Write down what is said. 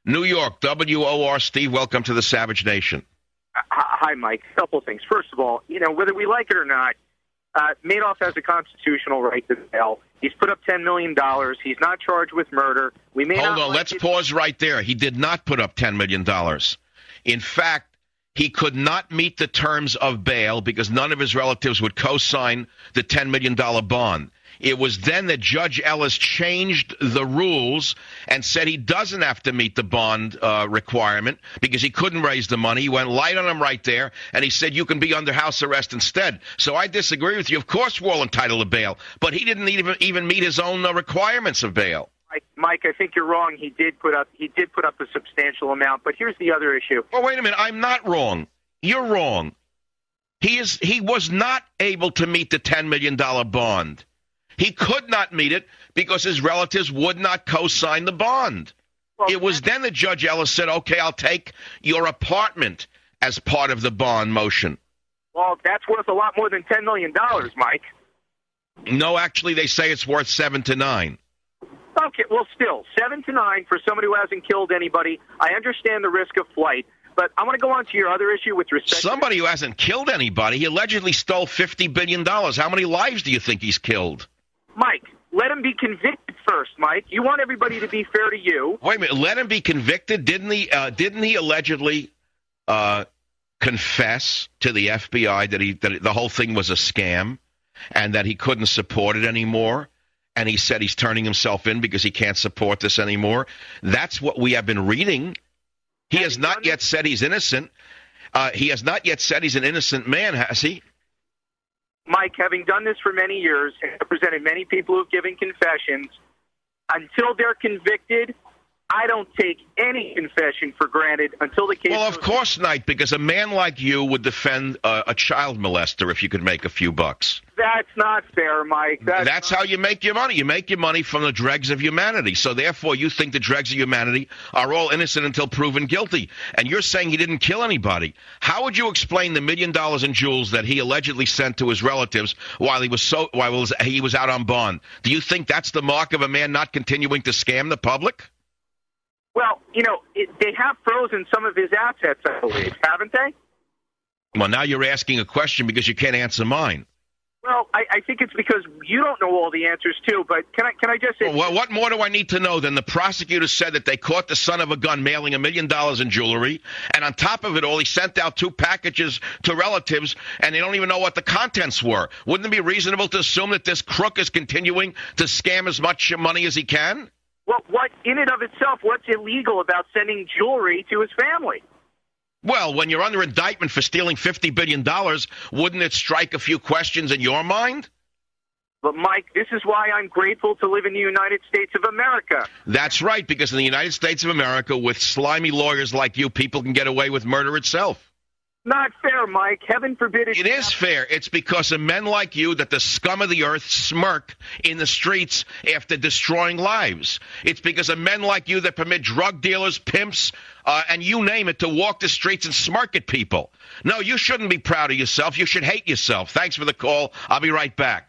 New York, WOR. Steve, welcome to the Savage Nation. Hi, Mike. A couple of things. First of all, whether we like it or not, Madoff has a constitutional right to bail. He's put up $10 million. He's not charged with murder. Hold on. Let's pause right there. He did not put up $10 million. In fact, he could not meet the terms of bail because none of his relatives would co-sign the $10 million bond. It was then that Judge Ellis changed the rules and said he doesn't have to meet the bond requirement because he couldn't raise the money. He went light on him right there, and he said you can be under house arrest instead. So I disagree with you. Of course we're all entitled to bail, but he didn't even meet his own requirements of bail. Mike, I think you're wrong. He did put up a substantial amount, but here's the other issue. Well, wait a minute. I'm not wrong. You're wrong. He was not able to meet the $10 million bond. He could not meet it because his relatives would not co-sign the bond. Well, it was then that Judge Ellis said, okay, I'll take your apartment as part of the bond motion. Well, that's worth a lot more than $10 million, Mike. No, actually, they say it's worth 7 to 9. Okay, well, still, 7 to 9 for somebody who hasn't killed anybody. I understand the risk of flight, but I want to go on to your other issue with respect somebody who hasn't killed anybody. He allegedly stole $50 billion. How many lives do you think he's killed? Mike, let him be convicted first, Mike. You want everybody to be fair to you. Wait a minute. Let him be convicted? Didn't he allegedly confess to the FBI that the whole thing was a scam and that he couldn't support it anymore? And he said he's turning himself in because he can't support this anymore. That's what we have been reading. He has not yet said he's innocent. He has not yet said he's an innocent man, has he? Mike, having done this for many years and represented many people who've given confessions, until they're convicted, I don't take any confession for granted until the case. Well, of course not, because a man like you would defend a child molester if you could make a few bucks. That's not fair, Mike. That's how you make your money. You make your money from the dregs of humanity. So therefore, you think the dregs of humanity are all innocent until proven guilty. And you're saying he didn't kill anybody. How would you explain the $1 million in jewels that he allegedly sent to his relatives while he was out on bond? Do you think that's the mark of a man not continuing to scam the public? Well, they have frozen some of his assets, I believe, haven't they? Well, now you're asking a question because you can't answer mine. Well, I think it's because you don't know all the answers, too, but can I just say... Well, what more do I need to know than the prosecutor said that they caught the son of a gun mailing $1 million in jewelry, and on top of it all, he sent out 2 packages to relatives, and they don't even know what the contents were. Wouldn't it be reasonable to assume that this crook is continuing to scam as much money as he can? Well, what, in and of itself, what's illegal about sending jewelry to his family? Well, when you're under indictment for stealing $50 billion, wouldn't it strike a few questions in your mind? But, Mike, this is why I'm grateful to live in the United States of America. That's right, because in the United States of America, with slimy lawyers like you, people can get away with murder itself. Not fair, Mike. Heaven forbid it. It is fair. It's because of men like you that the scum of the earth smirk in the streets after destroying lives. It's because of men like you that permit drug dealers, pimps, and you name it, to walk the streets and smirk at people. No, you shouldn't be proud of yourself. You should hate yourself. Thanks for the call. I'll be right back.